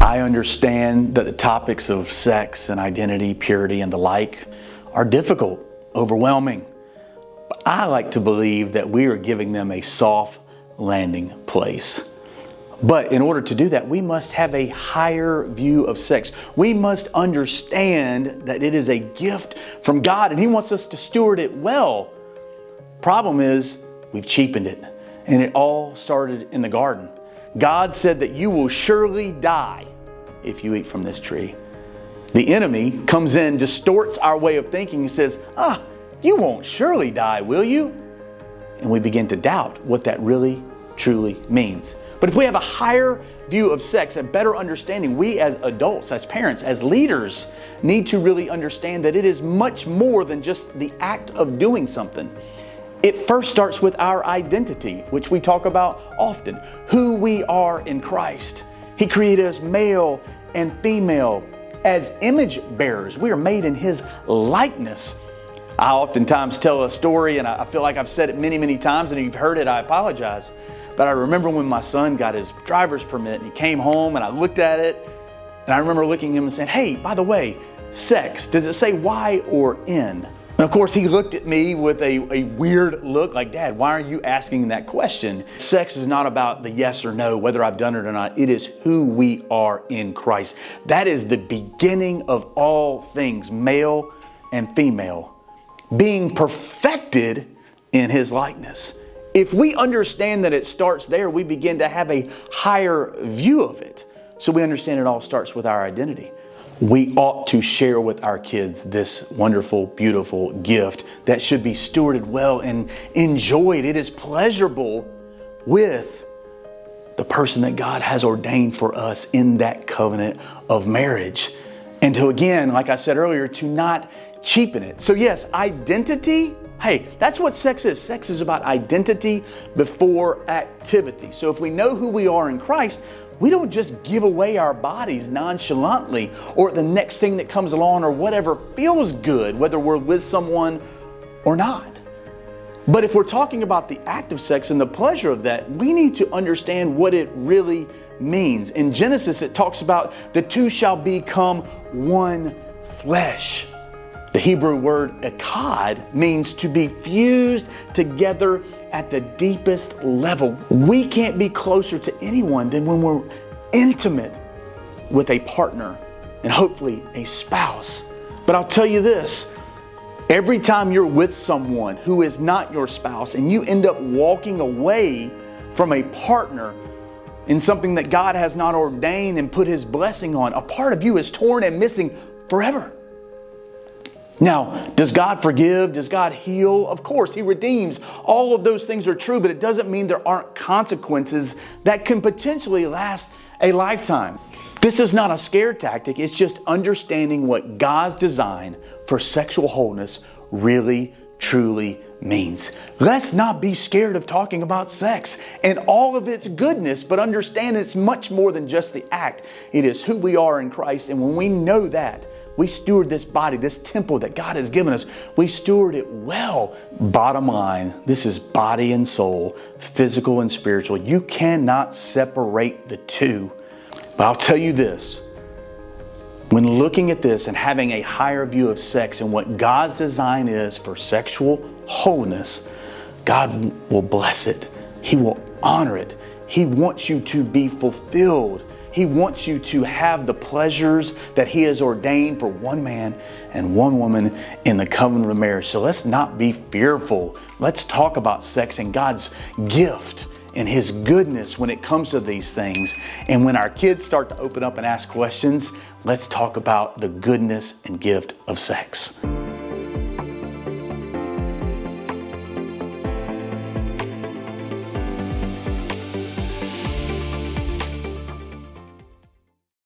I understand that the topics of sex and identity, purity, and the like are difficult, overwhelming. But I like to believe that we are giving them a soft landing place. But in order to do that, we must have a higher view of sex. We must understand that it is a gift from God and He wants us to steward it well. Problem is, we've cheapened it. And it all started in the garden. God said that you will surely die if you eat from this tree. The enemy comes in, distorts our way of thinking and says, you won't surely die, will you? And we begin to doubt what that really, truly means. But if we have a higher view of sex, a better understanding, we as adults, as parents, as leaders, need to really understand that it is much more than just the act of doing something. It first starts with our identity, which we talk about often, who we are in Christ. He created us male and female as image bearers. We are made in His likeness. I oftentimes tell a story, and I feel like I've said it many, many times, and if you've heard it, I apologize. But I remember when my son got his driver's permit, and he came home, and I looked at it, and I remember looking at him and saying, hey, by the way, sex, does it say Y or N? And of course, he looked at me with a weird look like, Dad, why are you asking that question? Sex is not about the yes or no, whether I've done it or not. It is who we are in Christ. That is the beginning of all things, male and female, being perfected in His likeness. If we understand that it starts there, we begin to have a higher view of it. So we understand it all starts with our identity. We ought to share with our kids this wonderful, beautiful gift that should be stewarded well and enjoyed. It is pleasurable with the person that God has ordained for us in that covenant of marriage. And to, again, like I said earlier, to not cheapen it. So yes, identity, hey, that's what sex is. Sex is about identity before activity. So if we know who we are in Christ, we don't just give away our bodies nonchalantly or the next thing that comes along or whatever feels good, whether we're with someone or not. But if we're talking about the act of sex and the pleasure of that, we need to understand what it really means. In Genesis, it talks about the two shall become one flesh. The Hebrew word echad means to be fused together at the deepest level. We can't be closer to anyone than when we're intimate with a partner and hopefully a spouse. But I'll tell you this, every time you're with someone who is not your spouse and you end up walking away from a partner in something that God has not ordained and put His blessing on, a part of you is torn and missing forever. Now, does God forgive? Does God heal? Of course, He redeems. All of those things are true, but it doesn't mean there aren't consequences that can potentially last a lifetime. This is not a scare tactic. It's just understanding what God's design for sexual wholeness really, truly means. Let's not be scared of talking about sex and all of its goodness, but understand it's much more than just the act. It is who we are in Christ, and when we know that, we steward this body, this temple that God has given us. We steward it well. Bottom line, this is body and soul, physical and spiritual. You cannot separate the two. But I'll tell you this, when looking at this and having a higher view of sex and what God's design is for sexual wholeness, God will bless it. He will honor it. He wants you to be fulfilled. He wants you to have the pleasures that He has ordained for one man and one woman in the covenant of marriage. So let's not be fearful. Let's talk about sex and God's gift and His goodness when it comes to these things. And when our kids start to open up and ask questions, let's talk about the goodness and gift of sex.